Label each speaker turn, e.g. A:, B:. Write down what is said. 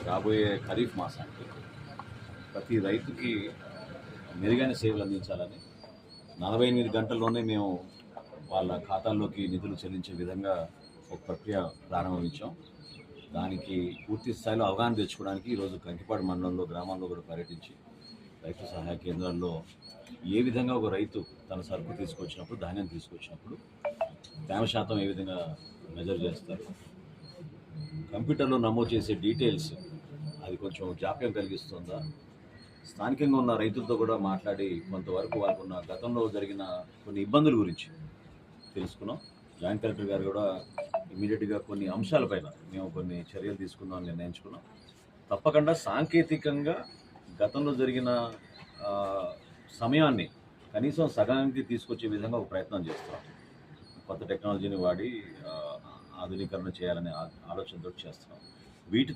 A: రాబోయే ఖరీఫ్ మాసానికి ప్రతి రైతుకి మెరుగైన సేవలు అందించాలని 48 గంటల్లోనే మేము వాళ్ళ ఖాతాల్లోకి నిధులు చెల్లించే విధంగా ఒక ప్రక్రియ ప్రారంభించాం. దానికి పూర్తి స్థాయిలో అవగాహన తెచ్చుకోవడానికి ఈరోజు కంకిపాడు మండలంలో గ్రామాల్లో కూడా పర్యటించి రైతు సహాయ కేంద్రాల్లో ఏ విధంగా ఒక రైతు తన సరుకు తీసుకొచ్చినప్పుడు, ధాన్యం తీసుకొచ్చినప్పుడు తేమ శాతం ఏ విధంగా మెజర్ చేస్తారు, కంప్యూటర్లో నమోదు చేసే డీటెయిల్స్ అది కొంచెం జాప్యం కలిగిస్తుందా, స్థానికంగా ఉన్న రైతులతో కూడా మాట్లాడి కొంతవరకు వాళ్ళకున్న గతంలో జరిగిన కొన్ని ఇబ్బందుల గురించి తెలుసుకున్నాం. జాయింట్ కలెక్టర్ గారు కూడా ఇమీడియట్గా కొన్ని అంశాలపైన మేము కొన్ని చర్యలు తీసుకుందామని నిర్ణయించుకున్నాం. తప్పకుండా సాంకేతికంగా గతంలో జరిగిన సమయాన్ని కనీసం సగానికి తీసుకొచ్చే విధంగా ఒక ప్రయత్నం చేస్తాం. కొత్త టెక్నాలజీని వాడి ఆధునీకరణ చేయాలనే ఆలోచనతో చేస్తున్నాం. వీటి